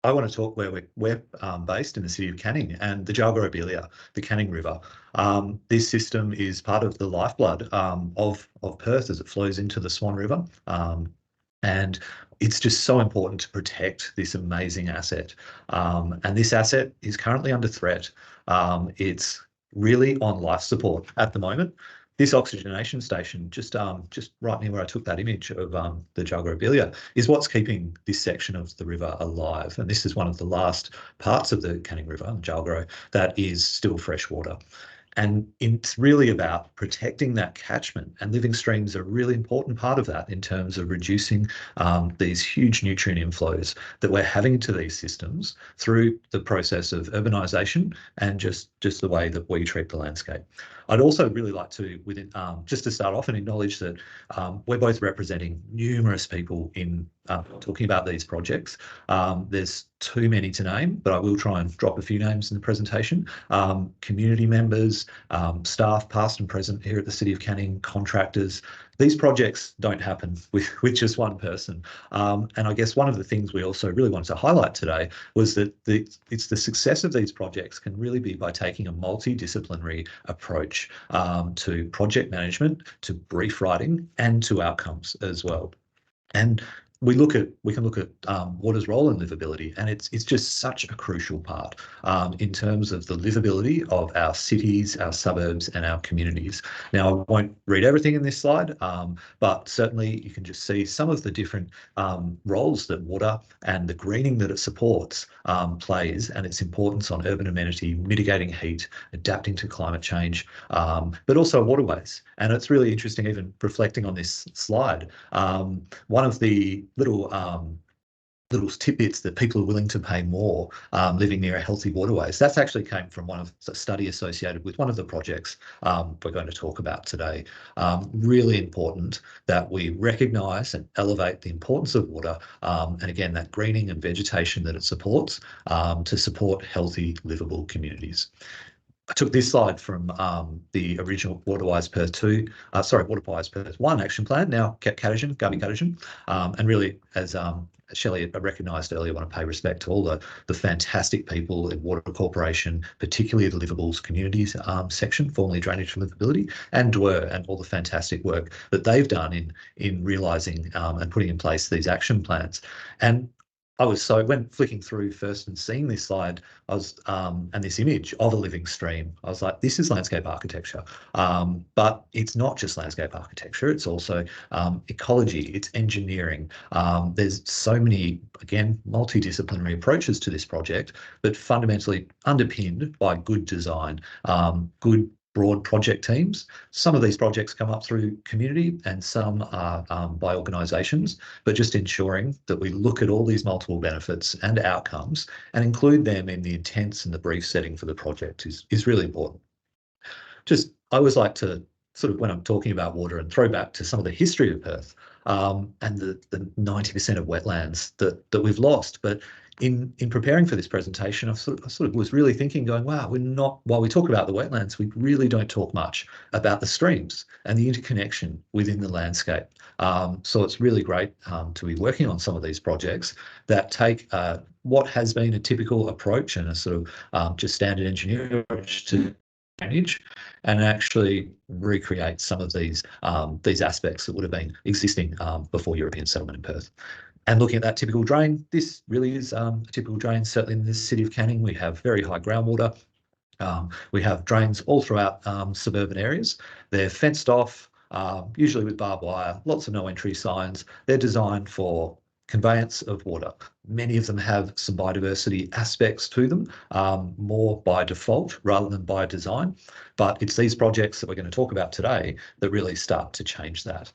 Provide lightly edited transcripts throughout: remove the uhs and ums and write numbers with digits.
I want to talk where we're based in the city of Canning and the Jalgarobelia, the Canning River. This system is part of the lifeblood of Perth as it flows into the Swan River. And it's just so important to protect this amazing asset. And this asset is currently under threat. It's really on life support at the moment. This oxygenation station, just right near where I took that image of the Jalgarobelia, is what's keeping this section of the river alive. And this is one of the last parts of the Canning River, the Jalgaro, that is still freshwater. And it's really about protecting that catchment, and living streams are a really important part of that in terms of reducing these huge nutrient inflows that we're having to these systems through the process of urbanisation and just the way that we treat the landscape. I'd also really like to, just to start off, and acknowledge that we're both representing numerous people in talking about these projects. There's too many to name, but I will try and drop a few names in the presentation. Community members, staff past and present here at the City of Canning, contractors. These projects don't happen with just one person. And I guess one of the things we also really wanted to highlight today was that it's the success of these projects can really be by taking a multidisciplinary approach to project management, to brief writing, and to outcomes as well. And we can look at water's role in livability, and it's just such a crucial part in terms of the livability of our cities, our suburbs, and our communities. Now, I won't read everything in this slide, but certainly you can just see some of the different roles that water and the greening that it supports plays, and its importance on urban amenity, mitigating heat, adapting to climate change, but also waterways. And it's really interesting, even reflecting on this slide, one of the little tidbits that people are willing to pay more living near a healthy waterways. That's actually came from one of the study associated with one of the projects we're going to talk about today. Really important that we recognise and elevate the importance of water, and again, that greening and vegetation that it supports to support healthy, livable communities. I took this slide from the original Waterwise Perth 1 action plan, now Gubby Catterton, and really, as Shelley recognised earlier, I want to pay respect to all the fantastic people in Water Corporation, particularly the Livables Communities section, formerly Drainage and Livability, and DWER, and all the fantastic work that they've done in realising and putting in place these action plans. And when flicking through first and seeing this slide, and this image of a living stream, I was like, this is landscape architecture. But it's not just landscape architecture, it's also ecology, it's engineering. There's so many, again, multidisciplinary approaches to this project, but fundamentally underpinned by good design, good broad project teams. Some of these projects come up through community and some are by organisations, but just ensuring that we look at all these multiple benefits and outcomes and include them in the intents and the brief setting for the project is really important. I always like to sort of, when I'm talking about water, and throw back to some of the history of Perth and the 90% of wetlands that we've lost. But in preparing for this presentation, I sort of was really thinking, going, wow, while we talk about the wetlands, we really don't talk much about the streams and the interconnection within the landscape. So it's really great to be working on some of these projects that take what has been a typical approach and a sort of just standard engineering approach to manage, and actually recreate some of these aspects that would have been existing before European settlement in Perth. And looking at that typical drain, this really is a typical drain. Certainly in the city of Canning, we have very high groundwater. We have drains all throughout suburban areas. They're fenced off, usually with barbed wire, lots of no entry signs. They're designed for conveyance of water. Many of them have some biodiversity aspects to them, more by default rather than by design. But it's these projects that we're going to talk about today that really start to change that.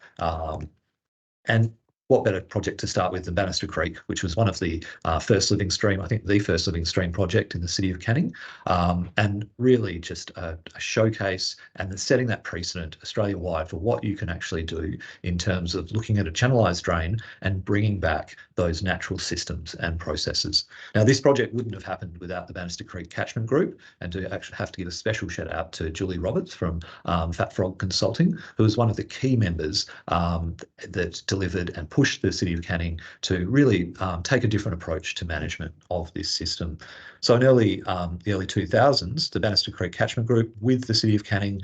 And what better project to start with than Bannister Creek, which was one of the first living stream, I think the first living stream project in the city of Canning, and really just a showcase and setting that precedent Australia-wide for what you can actually do in terms of looking at a channelized drain and bringing back those natural systems and processes. Now, this project wouldn't have happened without the Bannister Creek Catchment Group, and to actually have to give a special shout out to Julie Roberts from Fat Frog Consulting, who was one of the key members that delivered and pushed the City of Canning to really take a different approach to management of this system. So in the early 2000s, the Bannister Creek Catchment Group with the City of Canning,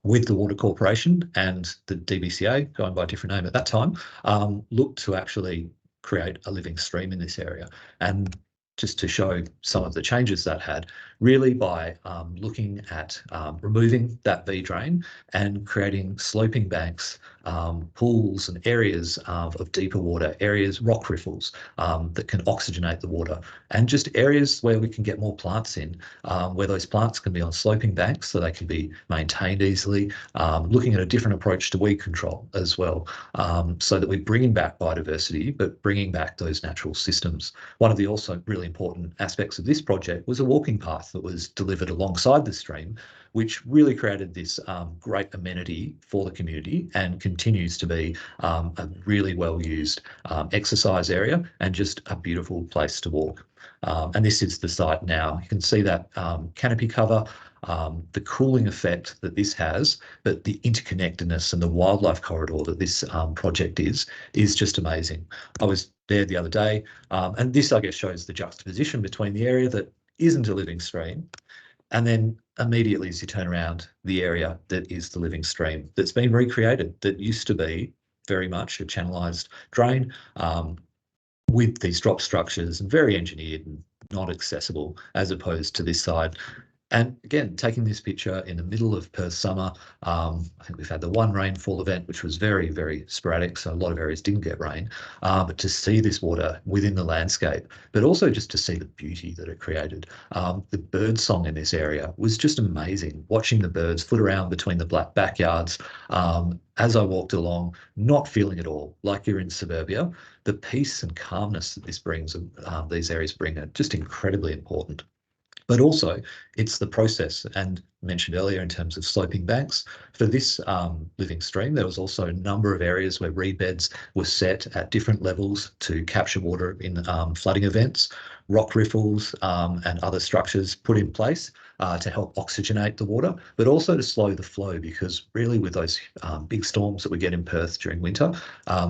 with the Water Corporation and the DBCA, going by a different name at that time, looked to actually create a living stream in this area. And just to show some of the changes that had, really by looking at removing that V drain and creating sloping banks, pools and areas of deeper water, areas, rock riffles that can oxygenate the water, and just areas where we can get more plants in, where those plants can be on sloping banks so they can be maintained easily, looking at a different approach to weed control as well, so that we're bringing back biodiversity, but bringing back those natural systems. One of the also really important aspects of this project was a walking path that was delivered alongside the stream, which really created this great amenity for the community and continues to be a really well-used exercise area and just a beautiful place to walk. And this is the site now. You can see that canopy cover, the cooling effect that this has, but the interconnectedness and the wildlife corridor that this project is just amazing. I was there the other day, and this, I guess, shows the juxtaposition between the area that isn't a living stream, and then immediately as you turn around, the area that is the living stream that's been recreated, that used to be very much a channelized drain with these drop structures and very engineered and not accessible, as opposed to this side. And again, taking this picture in the middle of Perth summer, I think we've had the one rainfall event, which was very, very sporadic, so a lot of areas didn't get rain, but to see this water within the landscape, but also just to see the beauty that it created. The bird song in this area was just amazing, watching the birds foot around between the black backyards as I walked along, not feeling at all like you're in suburbia. The peace and calmness that this brings, these areas bring, are just incredibly important. But also it's the process, and mentioned earlier in terms of sloping banks. For this living stream, there was also a number of areas where reed beds were set at different levels to capture water in flooding events, rock riffles and other structures put in place to help oxygenate the water, but also to slow the flow, because really with those big storms that we get in Perth during winter,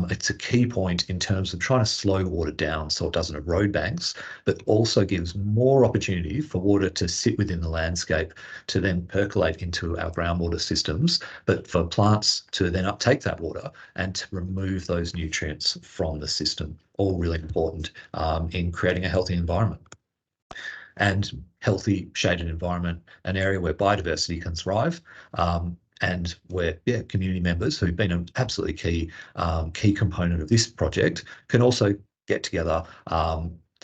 it's a key point in terms of trying to slow water down so it doesn't erode banks, but also gives more opportunity for water to sit within the landscape to then percolate into our groundwater systems, but for plants to then uptake that water and to remove those nutrients from the system. All really important in creating a healthy environment. And healthy shaded environment, an area where biodiversity can thrive, and where community members who've been an absolutely key component of this project can also get together.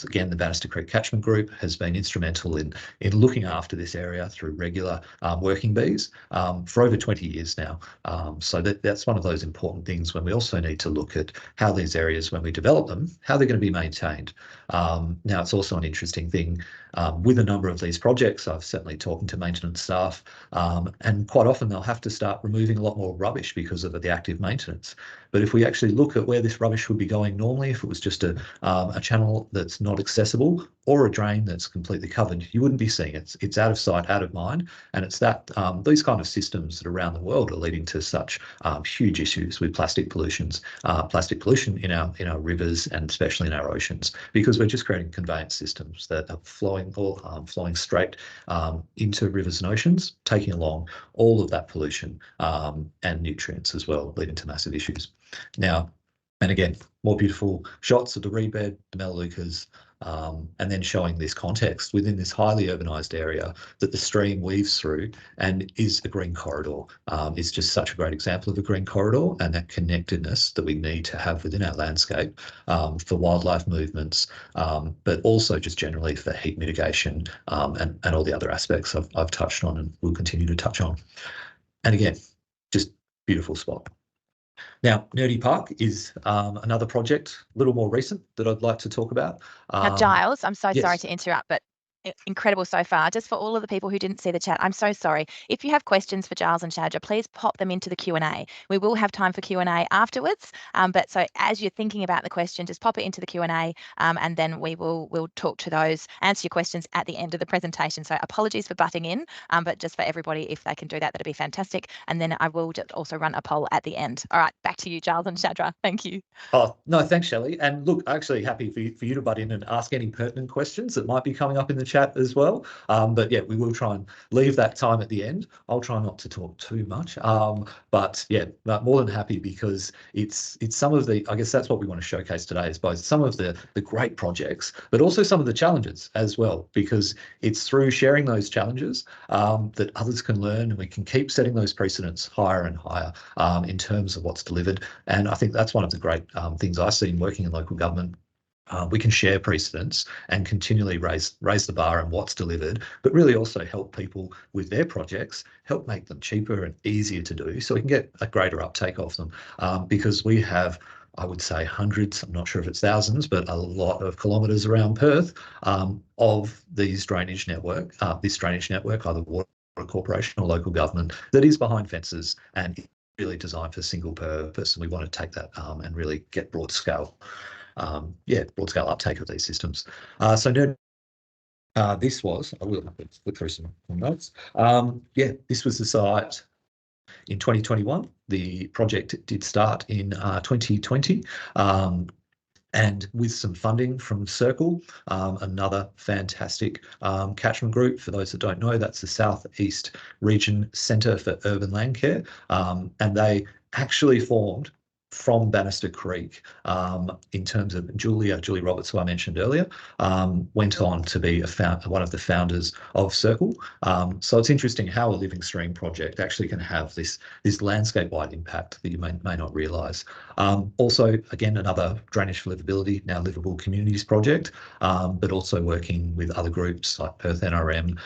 Again, the Bannister Creek Catchment Group has been instrumental in looking after this area through regular working bees for over 20 years now. So that's one of those important things when we also need to look at how these areas, when we develop them, how they're going to be maintained. Now, it's also an interesting thing with a number of these projects. I've certainly talked to maintenance staff, and quite often they'll have to start removing a lot more rubbish because of the active maintenance. But if we actually look at where this rubbish would be going normally, if it was just a channel that's not accessible or a drain that's completely covered, you wouldn't be seeing it. It's out of sight, out of mind, and it's that these kind of systems that around the world are leading to such huge issues with plastic pollution in our rivers and especially in our oceans, because we're just creating conveyance systems that are flowing straight into rivers and oceans, taking along all of that pollution and nutrients as well, leading to massive issues. Now, and again, more beautiful shots of the reed bed, the melaleucas, and then showing this context within this highly urbanised area that the stream weaves through and is a green corridor. It's just such a great example of a green corridor and that connectedness that we need to have within our landscape for wildlife movements, but also just generally for heat mitigation and all the other aspects I've touched on and will continue to touch on. And again, just beautiful spot. Now, Nurdi Park is another project, a little more recent, that I'd like to talk about. Now, Giles, I'm so yes. sorry to interrupt, but incredible so far. Just for all of the people who didn't see the chat, I'm so sorry. If you have questions for Giles and Shadra, please pop them into the Q&A. We will have time for Q&A afterwards, but so as you're thinking about the question, just pop it into the Q&A, and then we'll talk to those, answer your questions at the end of the presentation. So apologies for butting in, but just for everybody, if they can do that, that'd be fantastic. And then I will just also run a poll at the end. All right, back to you, Giles and Shadra. Thank you. Oh, no, thanks, Shelley. And look, actually happy for you to butt in and ask any pertinent questions that might be coming up in the chat as well. But yeah, we will try and leave that time at the end. I'll try not to talk too much. But yeah, more than happy, because it's some of the, I guess that's what we want to showcase today, is both some of the great projects, but also some of the challenges as well, because it's through sharing those challenges that others can learn, and we can keep setting those precedents higher and higher in terms of what's delivered. And I think that's one of the great things I see in working in local government. We can share precedents and continually raise the bar on what's delivered, but really also help people with their projects, help make them cheaper and easier to do, so we can get a greater uptake of them. Because we have, I would say, hundreds, I'm not sure if it's thousands, but a lot of kilometres around Perth of these drainage network, either water corporation or local government, that is behind fences and really designed for single purpose. And we want to take that and really get broad scale uptake of these systems. This was, I will look through some notes. This was the site in 2021. The project did start in 2020. And with some funding from Circle, another fantastic catchment group. For those that don't know, that's the South East Region Centre for Urban Land Care. And they actually formed from Bannister Creek. In terms of Julie Roberts, who I mentioned earlier, went on to be one of the founders of Circle. So it's interesting how a living stream project actually can have this landscape-wide impact that you may not realise. Also, again, another Drainage for Livability, now Livable Communities project, but also working with other groups like Perth NRM,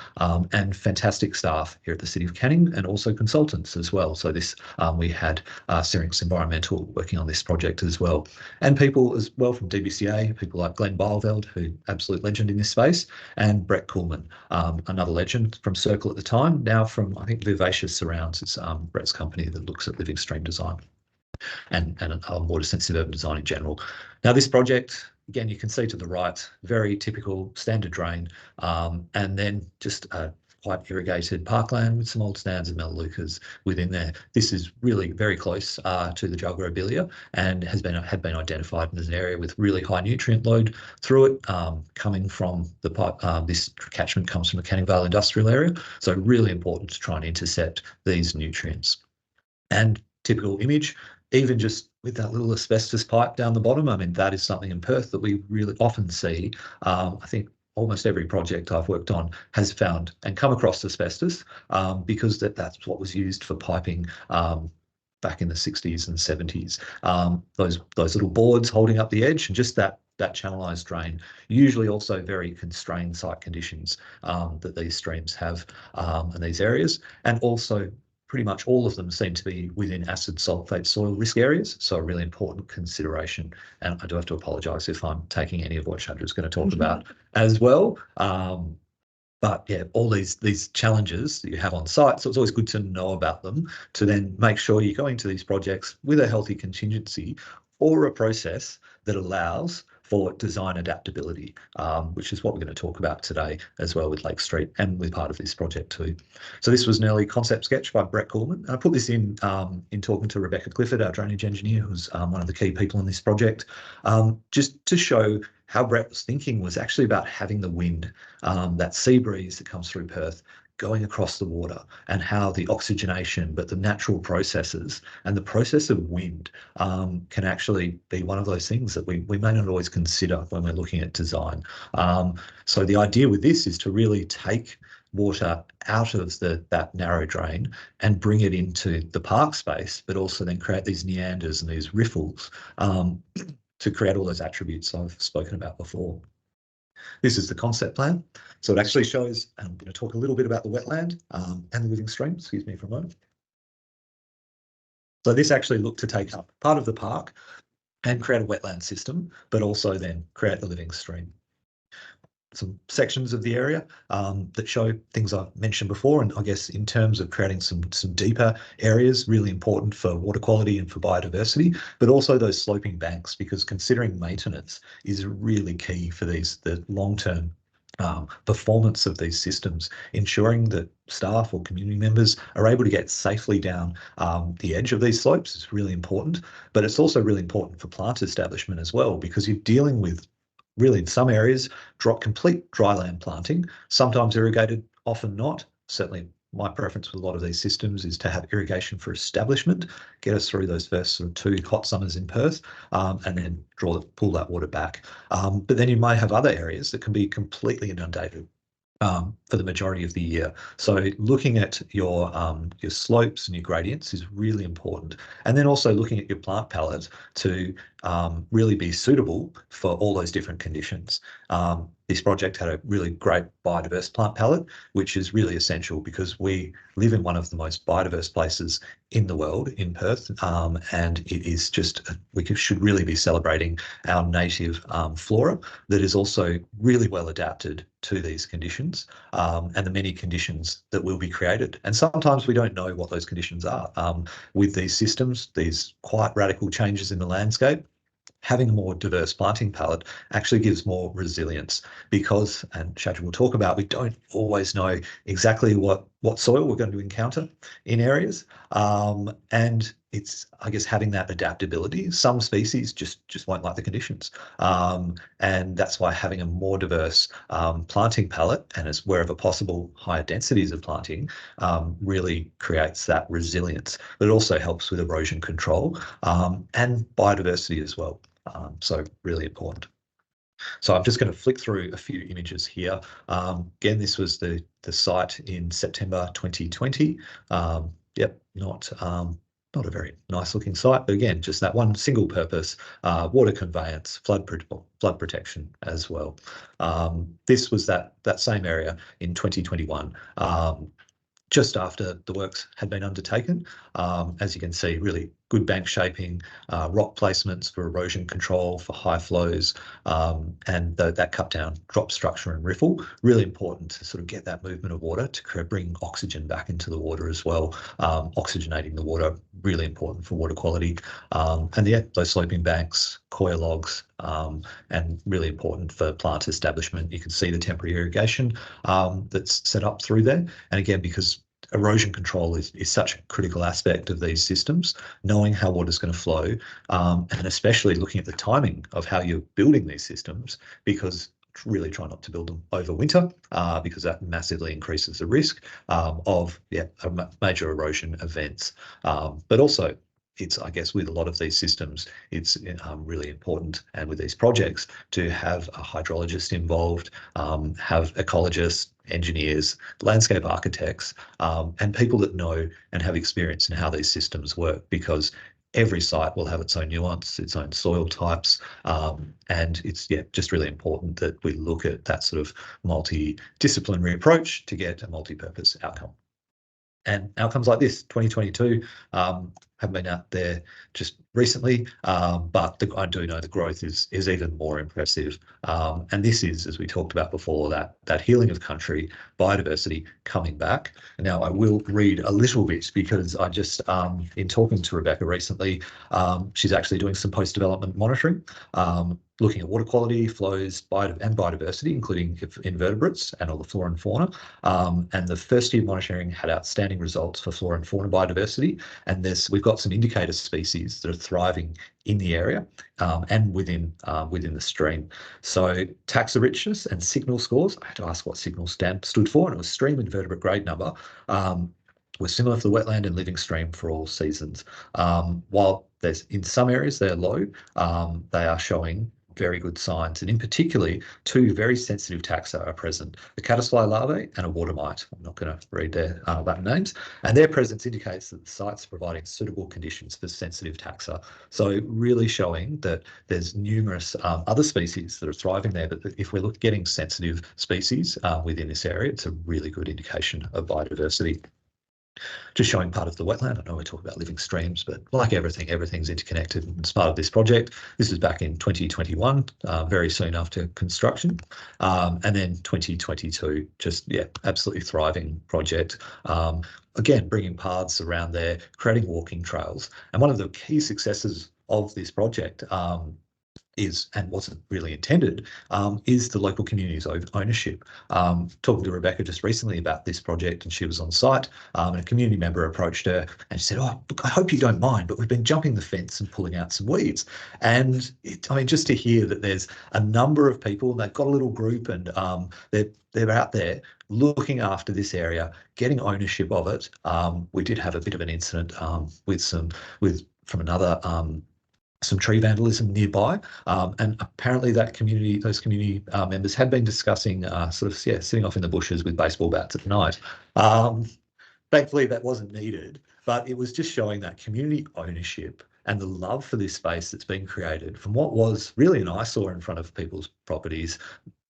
and fantastic staff here at the City of Canning, and also consultants as well. So this, we had Syrinx Environmental working on this project as well, and people as well from DBCA, people like Glenn Bileveld, who absolute legend in this space, and Brett Kuhlman, another legend from Circle at the time, now from, I think, Vivacious Surrounds. It's Brett's company that looks at living stream design and water sensitive urban design in general. Now this project, again, you can see to the right, very typical standard drain, and then just a quite irrigated parkland with some old stands and melaleucas within there. This is really very close to the Jalgarobilia, and had been identified as an area with really high nutrient load through it, coming from the pipe. This catchment comes from the Canning Vale industrial area, so really important to try and intercept these nutrients. And typical image, even just with that little asbestos pipe down the bottom, I mean, that is something in Perth that we really often see. I think almost every project I've worked on has found and come across asbestos, because that's what was used for piping back in the 60s and 70s. Those little boards holding up the edge, and just that channelized drain, usually also very constrained site conditions that these streams have in these areas, and also pretty much all of them seem to be within acid sulfate soil risk areas, so a really important consideration. And I do have to apologise if I'm taking any of what Chandra's going to talk about as well. But yeah, all these challenges that you have on site, so it's always good to know about them, to then make sure you're going to these projects with a healthy contingency or a process that allows for design adaptability, which is what we're going to talk about today as well with Lake Street and with part of this project too. So this was an early concept sketch by Brett Kuhlman. I put this in talking to Rebecca Clifford, our drainage engineer, who's one of the key people in this project, just to show how Brett's thinking was actually about having the wind, that sea breeze that comes through Perth, going across the water, and how the oxygenation, but the natural processes and the process of wind can actually be one of those things that we may not always consider when we're looking at design. So the idea with this is to really take water out of that narrow drain and bring it into the park space, but also then create these meanders and these riffles to create all those attributes I've spoken about before. This is the concept plan. So it actually shows, and I'm going to talk a little bit about the wetland and the living stream, excuse me for a moment. So this actually looked to take up part of the park and create a wetland system, but also then create the living stream. some sections of the area that show things I've mentioned before. And I guess in terms of creating some deeper areas, really important for water quality and for biodiversity, but also those sloping banks, because considering maintenance is really key for the long-term performance of these systems, ensuring that staff or community members are able to get safely down the edge of these slopes is really important. But it's also really important for plant establishment as well, because you're dealing with, really in some areas, complete dryland planting, sometimes irrigated, often not. Certainly my preference with a lot of these systems is to have irrigation for establishment, get us through those first sort of 2 hot summers in Perth, and then pull that water back. But then you may have other areas that can be completely inundated for the majority of the year. So looking at your slopes and your gradients is really important. And then also looking at your plant palette to really be suitable for all those different conditions. This project had a really great biodiverse plant palette, which is really essential because we live in one of the most biodiverse places in the world, in Perth, and it is just, we should really be celebrating our native flora that is also really well adapted to these conditions and the many conditions that will be created. And sometimes we don't know what those conditions are. With these systems, these quite radical changes in the landscape, having a more diverse planting palette actually gives more resilience because, and Shadra will talk about, we don't always know exactly what soil we're going to encounter in areas. And it's, I guess, having that adaptability. Some species just won't like the conditions. And that's why having a more diverse planting palette, and as wherever possible, higher densities of planting, really creates that resilience. But it also helps with erosion control and biodiversity as well. So really important. So I'm just going to flick through a few images here. Again, this was the site in September 2020. Yep, not a very nice looking site, but again, just that one single purpose, water conveyance, flood protection as well. This was that same area in 2021. Just after the works had been undertaken. As you can see, really good bank shaping, rock placements for erosion control, for high flows, and that cut down drop structure and riffle. Really important to sort of get that movement of water to bring oxygen back into the water as well. Oxygenating the water, really important for water quality. And yeah, those sloping banks, coir logs, and really important for plant establishment. You can see the temporary irrigation that's set up through there. And again, because erosion control is such a critical aspect of these systems, knowing how water is going to flow, and especially looking at the timing of how you're building these systems, because really try not to build them over winter, because that massively increases the risk of major erosion events. But also, it's, I guess, with a lot of these systems, it's really important, and with these projects, to have a hydrologist involved, have ecologists, engineers, landscape architects, and people that know and have experience in how these systems work, because every site will have its own nuance, its own soil types, and it's just really important that we look at that sort of multidisciplinary approach to get a multi-purpose outcome. And outcomes like this, 2022, have been out there just recently, but I do know the growth is even more impressive. And this is, as we talked about before, that healing of country, biodiversity coming back. Now, I will read a little bit because I just, in talking to Rebecca recently, she's actually doing some post-development monitoring, looking at water quality, flows, and biodiversity, including invertebrates and all the flora and fauna. And the first year monitoring had outstanding results for flora and fauna biodiversity. And we've got some indicator species that are thriving in the area and within the stream. So taxa richness and signal scores, I had to ask what signal stood for, and it was stream invertebrate grade number, were similar for the wetland and living stream for all seasons. While in some areas they're low, they are showing very good signs, and in particularly 2 very sensitive taxa are present, the caddisfly larvae and a water mite. I'm not going to read their Latin names, and their presence indicates that the site's providing suitable conditions for sensitive taxa. So really showing that there's numerous other species that are thriving there, but if we're getting sensitive species within this area, it's a really good indication of biodiversity. Just showing part of the wetland. I know we talk about living streams, but like everything, everything's interconnected. And as part of this project, this was back in 2021, very soon after construction. And then 2022, just, yeah, absolutely thriving project. Again, bringing paths around there, creating walking trails. And one of the key successes of this project is, and wasn't really intended, is the local community's ownership. Talking to Rebecca just recently about this project, and she was on site, and a community member approached her and she said, "Oh, look, I hope you don't mind, but we've been jumping the fence and pulling out some weeds." And I mean, just to hear that there's a number of people, they've got a little group, and they're out there looking after this area, getting ownership of it. We did have a bit of an incident from another some tree vandalism nearby, and apparently those community members had been discussing sitting off in the bushes with baseball bats at night. Thankfully that wasn't needed, but it was just showing that community ownership and the love for this space that's been created from what was really an eyesore in front of people's properties,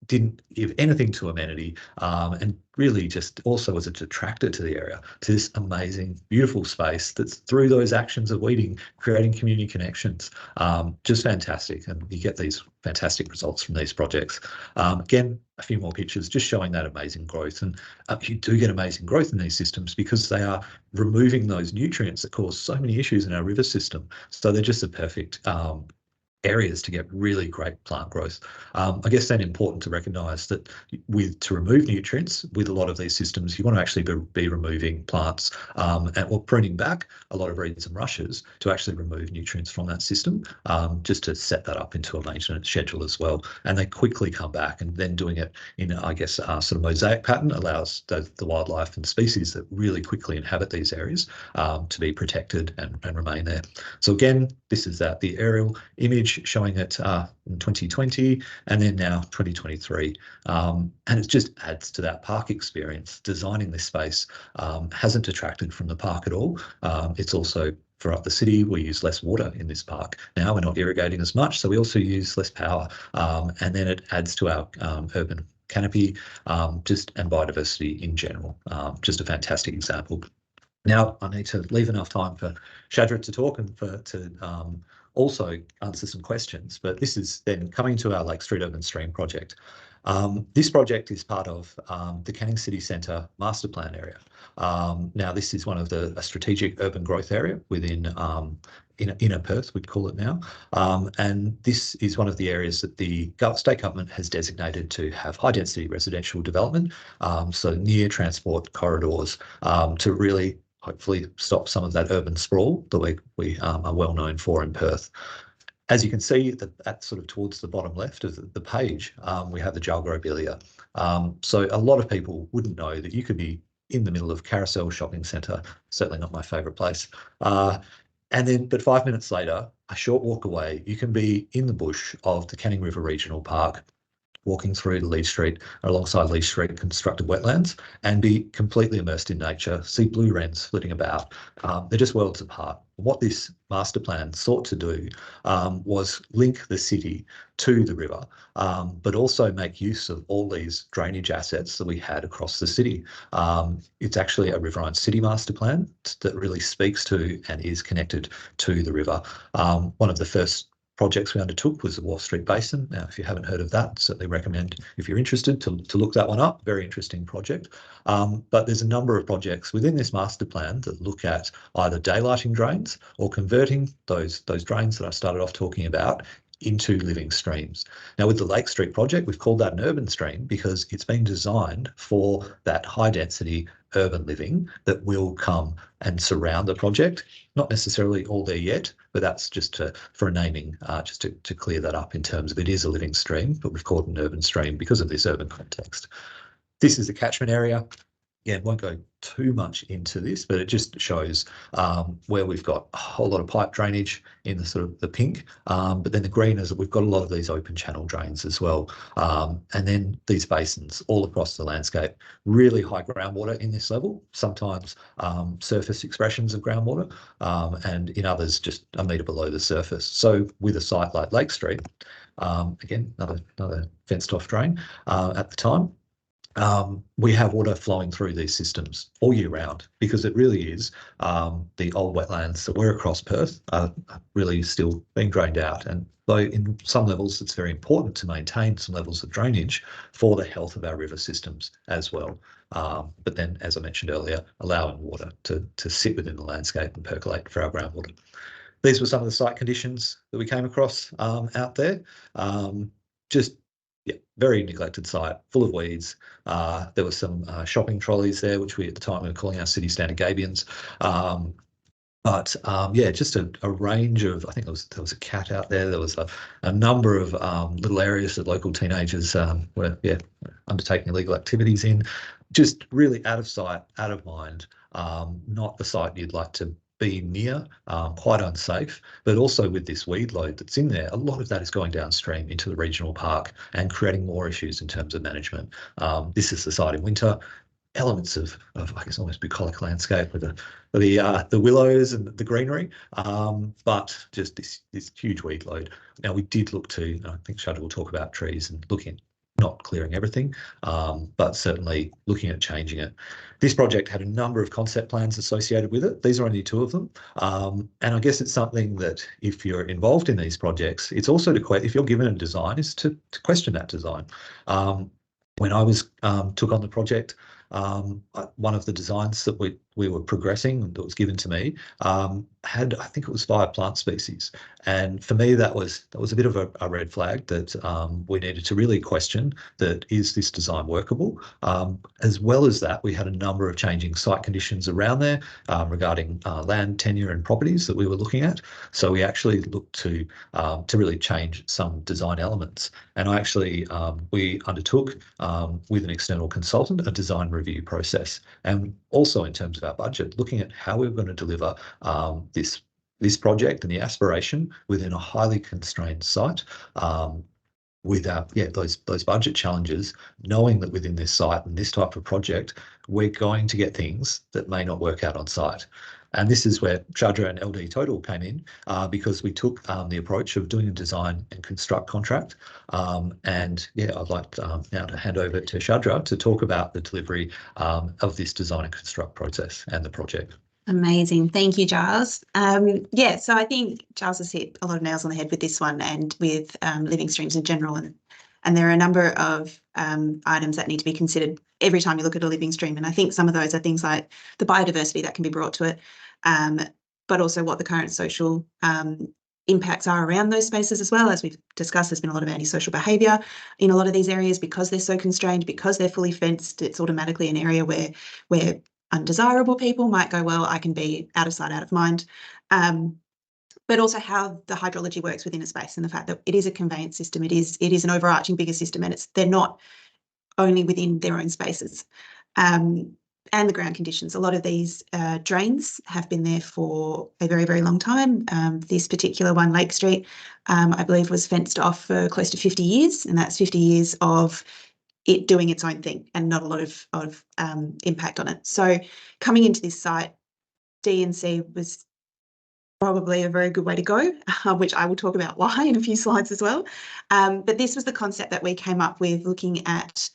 didn't give anything to amenity, and really just also was a detractor to the area, to this amazing, beautiful space that's through those actions of weeding, creating community connections. Just fantastic. And you get these fantastic results from these projects. Again, a few more pictures just showing that amazing growth. And you do get amazing growth in these systems because they are removing those nutrients that cause so many issues in our river system. So they're just a perfect areas to get really great plant growth. I guess then important to recognise that to remove nutrients with a lot of these systems, you want to actually be removing plants or pruning back a lot of reeds and rushes to actually remove nutrients from that system, just to set that up into a maintenance schedule as well. And they quickly come back, and then doing it in, I guess, sort of mosaic pattern allows the wildlife and species that really quickly inhabit these areas to be protected and remain there. So again, this is the aerial image showing it in 2020 and then now 2023. And it just adds to that park experience. Designing this space hasn't detracted from the park at all. It's also, for up the city, we use less water in this park. Now we're not irrigating as much, so we also use less power. And then it adds to our urban canopy and biodiversity in general. Just a fantastic example. Now I need to leave enough time for Shadra to talk and to also answer some questions, but this is then coming to our Lake Street Urban Stream project. This project is part of the Canning City Centre master plan area. Now this is one of a strategic urban growth area within inner Perth, we'd call it now. And this is one of the areas that the state government has designated to have high density residential development, so near transport corridors, to really hopefully stop some of that urban sprawl that we are well known for in Perth. As you can see at sort of towards the bottom left of the page, we have the Jalgarobilia. So a lot of people wouldn't know that you could be in the middle of Carousel Shopping Centre, certainly not my favourite place. But 5 minutes later, a short walk away, you can be in the bush of the Canning River Regional Park, walking through Lee Street, or alongside Lee Street constructed wetlands, and be completely immersed in nature, see blue wrens flitting about. They're just worlds apart. What this master plan sought to do was link the city to the river, but also make use of all these drainage assets that we had across the city. It's actually a riverine city master plan that really speaks to and is connected to the river. One of the first projects we undertook was the Wharf Street Basin. Now, if you haven't heard of that, certainly recommend, if you're interested, to look that one up. Very interesting project. But there's a number of projects within this master plan that look at either daylighting drains or converting those drains that I started off talking about into living streams. Now, with the Lake Street project, we've called that an urban stream because it's been designed for that high density urban living that will come and surround the project. Not necessarily all there yet, but that's just for a naming, just to clear that up in terms of it is a living stream, but we've called it an urban stream because of this urban context. This is the catchment area. Yeah, won't go too much into this, but it just shows where we've got a whole lot of pipe drainage in the sort of the pink, but then the green is that we've got a lot of these open channel drains as well. And then these basins all across the landscape, really high groundwater in this level, sometimes surface expressions of groundwater, and in others just a metre below the surface. So with a site like Lake Street, again, another fenced off drain at the time, we have water flowing through these systems all year round, because it really is the old wetlands that were across Perth are really still being drained out. And though in some levels it's very important to maintain some levels of drainage for the health of our river systems as well. But then, as I mentioned earlier, allowing water to sit within the landscape and percolate for our groundwater. These were some of the site conditions that we came across out there. Just very neglected site, full of weeds. There were some shopping trolleys there, which we at the time were calling our city standard gabions. Yeah, just a range of, I think there was a cat out there. There was a number of little areas that local teenagers were undertaking illegal activities in. Just really out of sight, out of mind, not the site you'd like to be near, quite unsafe, but also with this weed load that's in there, a lot of that is going downstream into the regional park and creating more issues in terms of management. This is the site in winter. Elements of I guess almost bucolic landscape with the willows and the greenery, but just this huge weed load. Now we did look to, I think Shadra will talk about trees and looking, not clearing everything, but certainly looking at changing it. This project had a number of concept plans associated with it. These are only two of them. And I guess it's something that if you're involved in these projects, it's also if you're given a design, is to question that design. When I took on the project, one of the designs that we were progressing that was given to me had, I think it was 5 plant species, and for me that was a bit of a red flag that we needed to really question that, is this design workable? As well as that, we had a number of changing site conditions around there regarding land tenure and properties that we were looking at. So we actually looked to really change some design elements, and we undertook with an external consultant a design review process, and also in terms of our budget, looking at how we were going to deliver this project and the aspiration within a highly constrained site, without those budget challenges, knowing that within this site and this type of project, we're going to get things that may not work out on site. And this is where Shadra and LD Total came in, because we took the approach of doing a design and construct contract. I'd like now to hand over to Shadra to talk about the delivery of this design and construct process and the project. Amazing. Thank you, Giles. So I think Giles has hit a lot of nails on the head with this one and with living streams in general. And there are a number of items that need to be considered every time you look at a living stream. And I think some of those are things like the biodiversity that can be brought to it, but also what the current social impacts are around those spaces as well. As we've discussed, there's been a lot of antisocial behaviour in a lot of these areas because they're so constrained, because they're fully fenced. It's automatically an area where undesirable people might go, well, I can be out of sight, out of mind. But also how the hydrology works within a space, and the fact that it is a conveyance system, it is an overarching bigger system, and they're not only within their own spaces. And the ground conditions. A lot of these drains have been there for a very, very long time. This particular one, Lake Street, I believe was fenced off for close to 50 years, and that's 50 years of it doing its own thing and not a lot of impact on it. So coming into this site, D&C was probably a very good way to go, which I will talk about why in a few slides as well. But this was the concept that we came up with, looking at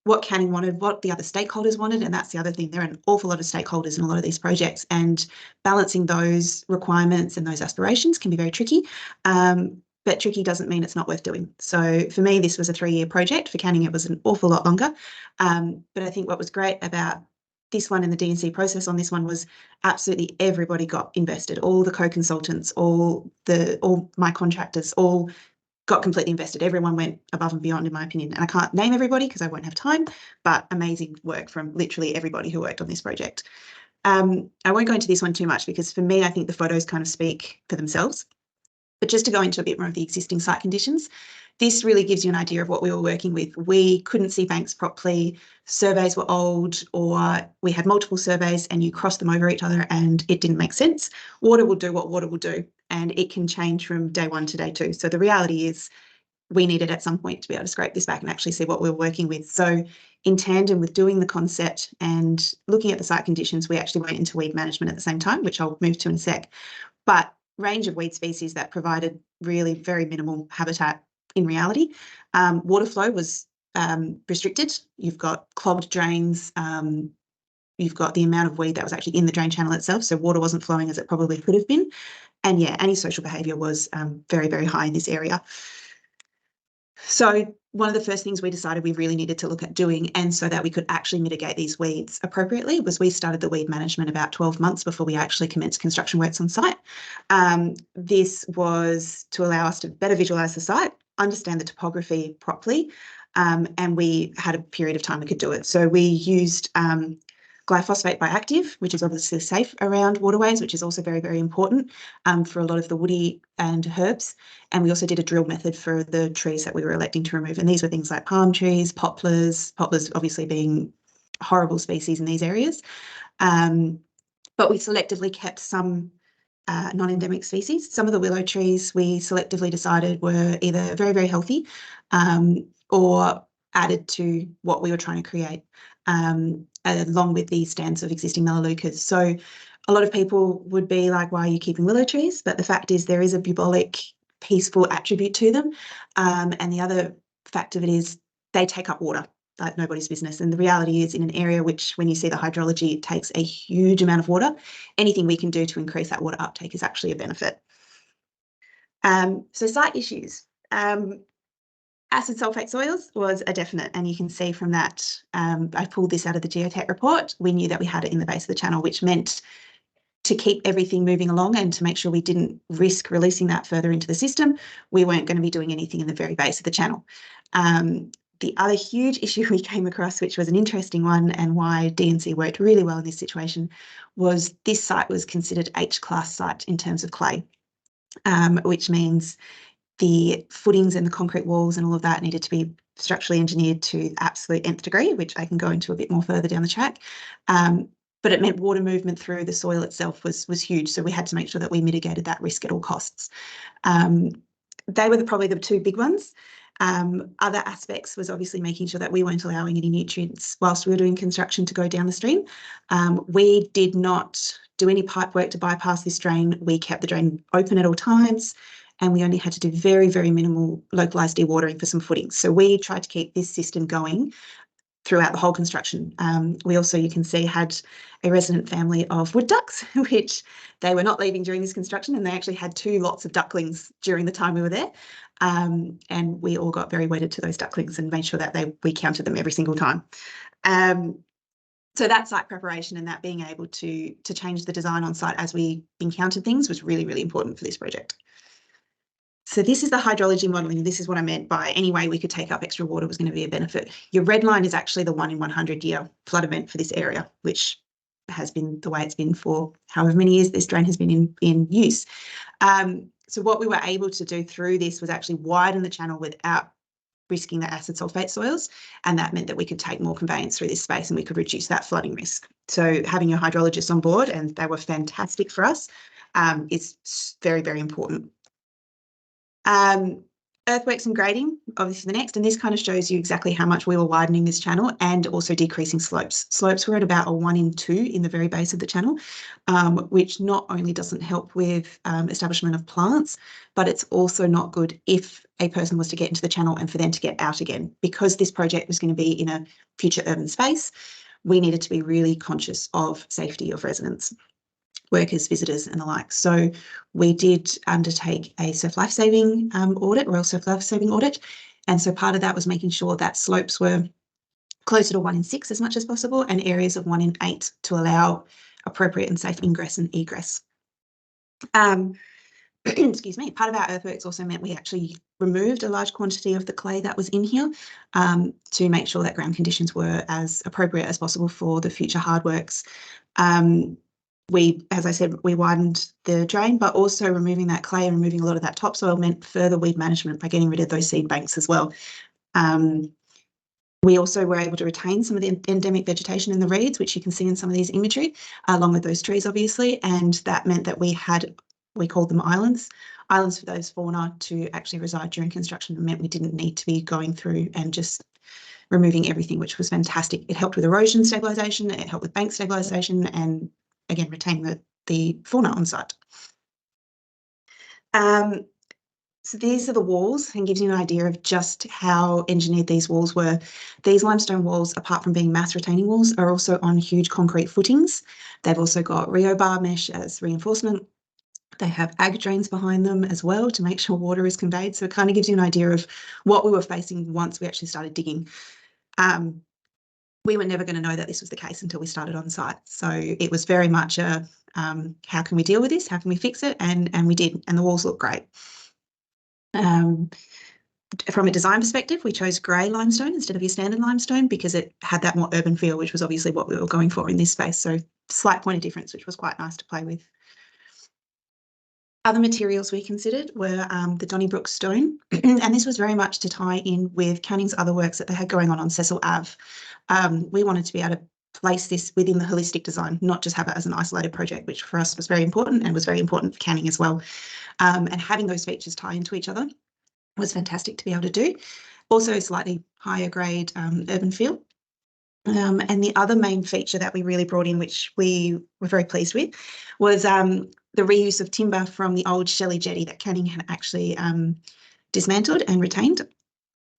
what Canning wanted, what the other stakeholders wanted, and that's the other thing. There are an awful lot of stakeholders in a lot of these projects, and balancing those requirements and those aspirations can be very tricky. But tricky doesn't mean it's not worth doing. So for me, this was a 3-year project. For Canning, it was an awful lot longer. But I think what was great about this one and the D&C process on this one was absolutely everybody got invested. All the co-consultants, all my contractors, all got completely invested. Everyone went above and beyond, in my opinion. And I can't name everybody because I won't have time, but amazing work from literally everybody who worked on this project. I won't go into this one too much because for me, I think the photos kind of speak for themselves. But just to go into a bit more of the existing site conditions, this really gives you an idea of what we were working with. We couldn't see banks properly, surveys were old, or we had multiple surveys and you crossed them over each other and it didn't make sense. Water will do what water will do, and it can change from day 1 to day 2. So the reality is we needed at some point to be able to scrape this back and actually see what we were working with. So in tandem with doing the concept and looking at the site conditions, we actually went into weed management at the same time, which I'll move to in a sec. But range of weed species that provided really very minimal habitat in reality. Water flow was restricted. You've got clogged drains. You've got the amount of weed that was actually in the drain channel itself, so water wasn't flowing as it probably could have been. And yeah, antisocial behaviour was very, very high in this area. So one of the first things we decided we really needed to look at doing, and so that we could actually mitigate these weeds appropriately, was we started the weed management about 12 months before we actually commenced construction works on site. This was to allow us to better visualise the site, understand the topography properly, and we had a period of time we could do it. So we used glyphosate bioactive, which is obviously safe around waterways, which is also very, very important for a lot of the woody and herbs. And we also did a drill method for the trees that we were electing to remove. And these were things like palm trees, poplars obviously being horrible species in these areas. But we selectively kept some non-endemic species. Some of the willow trees we selectively decided were either very, very healthy or added to what we were trying to create, along with the stands of existing melaleucas. So a lot of people would be like, why are you keeping willow trees? But the fact is there is a bubolic, peaceful attribute to them. And the other fact of it is they take up water like nobody's business. And the reality is, in an area which, when you see the hydrology, it takes a huge amount of water, anything we can do to increase that water uptake is actually a benefit. So site issues. Acid sulfate soils was a definite, and you can see from that, I pulled this out of the geotech report. We knew that we had it in the base of the channel, which meant to keep everything moving along and to make sure we didn't risk releasing that further into the system, we weren't going to be doing anything in the very base of the channel. The other huge issue we came across, which was an interesting one and why DNC worked really well in this situation, was this site was considered H-class site in terms of clay, which means the footings and the concrete walls and all of that needed to be structurally engineered to absolute nth degree, which I can go into a bit more further down the track. But it meant water movement through the soil itself was huge. So we had to make sure that we mitigated that risk at all costs. They were probably the two big ones. Other aspects was obviously making sure that we weren't allowing any nutrients whilst we were doing construction to go down the stream. We did not do any pipe work to bypass this drain. We kept the drain open at all times, and we only had to do very, very minimal localised dewatering for some footings. So we tried to keep this system going throughout the whole construction. We also, you can see, had a resident family of wood ducks, which they were not leaving during this construction, and they actually had 2 lots of ducklings during the time we were there. And we all got very wedded to those ducklings and made sure that we counted them every single time. So that site preparation and that being able to change the design on site as we encountered things was really, really important for this project. So this is the hydrology modelling. This is what I meant by any way we could take up extra water was going to be a benefit. Your red line is actually the 1 in 100 year flood event for this area, which has been the way it's been for however many years this drain has been in use. So what we were able to do through this was actually widen the channel without risking the acid sulfate soils, and that meant that we could take more conveyance through this space and we could reduce that flooding risk. So having your hydrologists on board, and they were fantastic for us, is very, very important. Earthworks and grading, obviously the next, and this kind of shows you exactly how much we were widening this channel and also decreasing slopes. Slopes were at about a 1 in 2 in the very base of the channel, which not only doesn't help with establishment of plants, but it's also not good if a person was to get into the channel and for them to get out again. Because this project was going to be in a future urban space, we needed to be really conscious of safety of residents, workers, visitors and the like. So we did undertake a surf life-saving audit, Royal Surf Life-Saving Audit. And so part of that was making sure that slopes were closer to 1 in 6 as much as possible and areas of 1 in 8 to allow appropriate and safe ingress and egress. Excuse me, part of our earthworks also meant we actually removed a large quantity of the clay that was in here to make sure that ground conditions were as appropriate as possible for the future hard works. As I said, we widened the drain, but also removing that clay and removing a lot of that topsoil meant further weed management by getting rid of those seed banks as well. We also were able to retain some of the endemic vegetation in the reeds, which you can see in some of these imagery, along with those trees, obviously, and that meant that we called them islands for those fauna to actually reside during construction. It meant we didn't need to be going through and just removing everything, which was fantastic. It helped with erosion stabilisation, it helped with bank stabilisation, and again, retain the fauna on site. So these are the walls, and gives you an idea of just how engineered these walls were. These limestone walls, apart from being mass retaining walls, are also on huge concrete footings. They've also got rebar mesh as reinforcement. They have ag drains behind them as well to make sure water is conveyed. So it kind of gives you an idea of what we were facing once we actually started digging. We were never going to know that this was the case until we started on site. So it was very much a how can we deal with this? How can we fix it? And we did, and the walls look great. From a design perspective, we chose grey limestone instead of your standard limestone because it had that more urban feel, which was obviously what we were going for in this space. So slight point of difference, which was quite nice to play with. Other materials we considered were the Donnybrook stone, and this was very much to tie in with Canning's other works that they had going on Cecil Ave. We wanted to be able to place this within the holistic design, not just have it as an isolated project, which for us was very important and was very important for Canning as well. And having those features tie into each other was fantastic to be able to do. Also slightly higher grade urban feel. And the other main feature that we really brought in, which we were very pleased with, was the reuse of timber from the old Shelley jetty that Canning had actually dismantled and retained.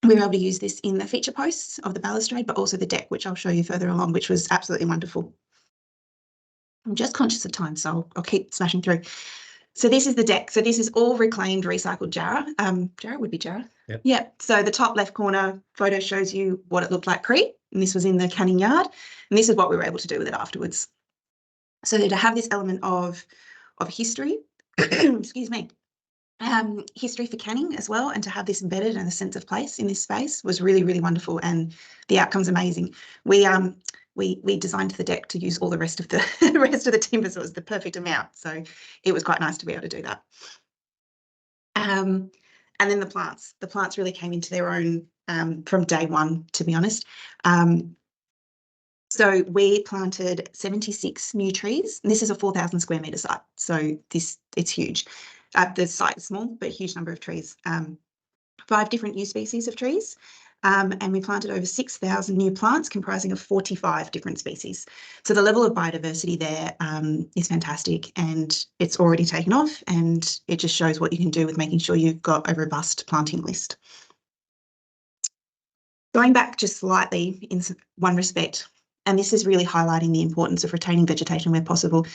We were able to use this in the feature posts of the balustrade, but also the deck, which I'll show you further along, which was absolutely wonderful. I'm just conscious of time, so I'll keep smashing through. So this is the deck. So this is all reclaimed, recycled jarrah. Jarrah would be jarrah. Yep. Yeah. So the top left corner photo shows you what it looked like pre, and this was in the Canning yard. And this is what we were able to do with it afterwards. So to have this element of history, excuse me, history for Canning as well, and to have this embedded and a sense of place in this space was really, really wonderful, and the outcome's amazing. We designed the deck to use all the rest of the timber, so it was the perfect amount. So it was quite nice to be able to do that. And then the plants really came into their own from day one, to be honest. So we planted 76 new trees, and this is a 4,000 square metre site. So it's huge. The site is small, but a huge number of trees. 5 different new species of trees. And we planted over 6,000 new plants comprising of 45 different species. So the level of biodiversity there is fantastic, and it's already taken off, and it just shows what you can do with making sure you've got a robust planting list. Going back just slightly in one respect, and this is really highlighting the importance of retaining vegetation where possible.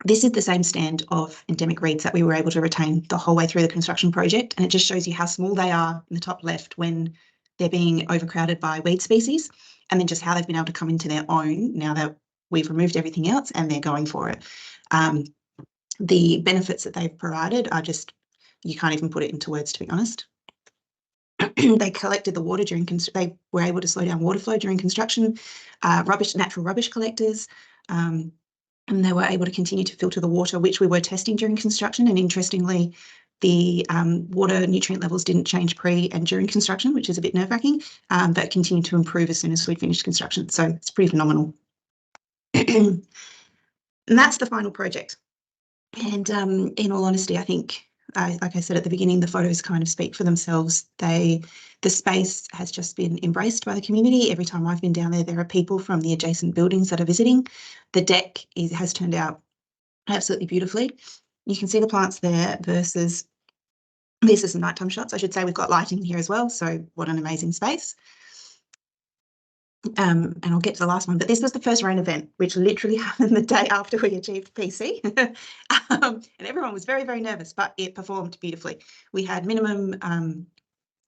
This is the same stand of endemic reeds that we were able to retain the whole way through the construction project, and it just shows you how small they are in the top left when they're being overcrowded by weed species, and then just how they've been able to come into their own now that we've removed everything else and they're going for it. The benefits that they've provided are just, you can't even put it into words, to be honest. They collected the water during they were able to slow down water flow during construction, natural rubbish collectors, and they were able to continue to filter the water, which we were testing during construction. And interestingly, the water nutrient levels didn't change pre and during construction, which is a bit nerve-wracking, but continued to improve as soon as we'd finished construction. So it's pretty phenomenal. And that's the final project. And in all honesty, I think, like I said at the beginning, the photos kind of speak for themselves. The space has just been embraced by the community. Every time I've been down there, there are people from the adjacent buildings that are visiting. The deck has turned out absolutely beautifully. You can see the plants there versus this is some nighttime shots. I should say we've got lighting here as well. So what an amazing space. And I'll get to the last one, but this was the first rain event, which literally happened the day after we achieved PC. And everyone was very, very nervous, but it performed beautifully. We had minimum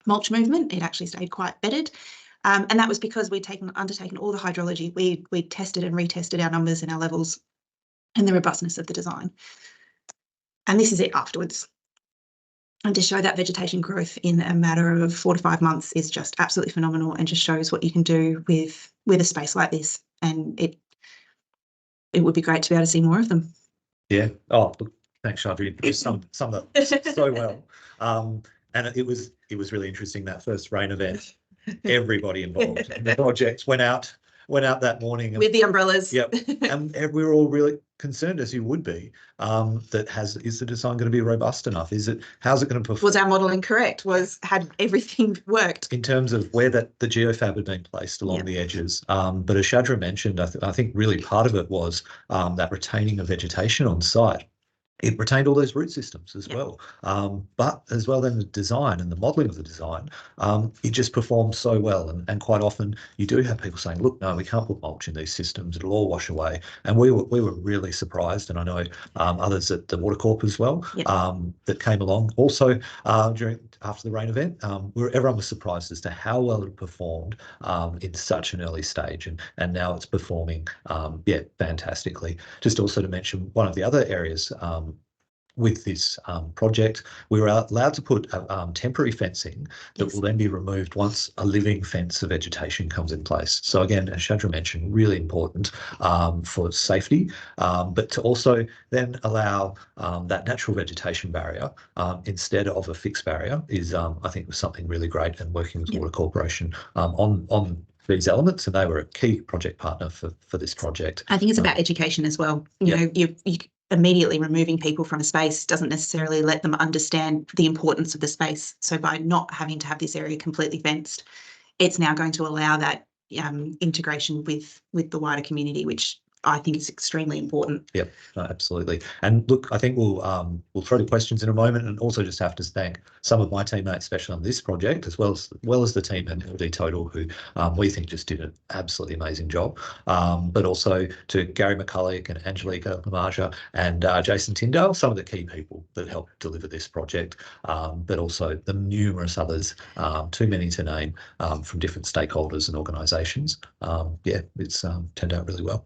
mulch movement. It actually stayed quite bedded. And that was because we'd undertaken all the hydrology. We tested and retested our numbers and our levels and the robustness of the design. And this is it afterwards. And to show that vegetation growth in a matter of 4 to 5 months is just absolutely phenomenal, and just shows what you can do with a space like this. And it would be great to be able to see more of them. Yeah. Oh, look, thanks, Shadri. You summed that so well. And it was really interesting, that first rain event. Everybody involved in the project went out that morning with the umbrellas. Yep. And we were all really concerned, as you would be, is the design going to be robust enough? How's it going to perform? Was our modelling correct? Had everything worked? In terms of where the geofab had been placed along the edges. But as Shadra mentioned, I think really part of it was that retaining of vegetation on site. it retained all those root systems as Yep. well. But as well, then the design and the modelling of the design, it just performs so well. And quite often you do have people saying, look, no, we can't put mulch in these systems, it'll all wash away. And we were really surprised, and I know others at the Water Corp as well, Yep. that came along also after the rain event. Everyone was surprised as to how well it performed in such an early stage, and now it's performing fantastically. Just also to mention one of the other areas with this project, we were allowed to put temporary fencing that Yes. will then be removed once a living fence of vegetation comes in place. So again, as Shadra mentioned, really important for safety, but to also then allow that natural vegetation barrier instead of a fixed barrier is, I think, was something really great. And working with Yep. Water Corporation on these elements, and they were a key project partner for this project. I think it's about education as well. You know, you immediately removing people from a space doesn't necessarily let them understand the importance of the space. So by not having to have this area completely fenced, it's now going to allow that integration with the wider community, which I think is extremely important. Yep, absolutely. And look, I think we'll throw to questions in a moment, and also just have to thank some of my teammates, especially on this project, as well as the team at LD Total, who we think just did an absolutely amazing job. But also to Gary McCulloch and Angelica Lamaja and Jason Tyndale, some of the key people that helped deliver this project, but also the numerous others, too many to name, from different stakeholders and organisations. It's turned out really well.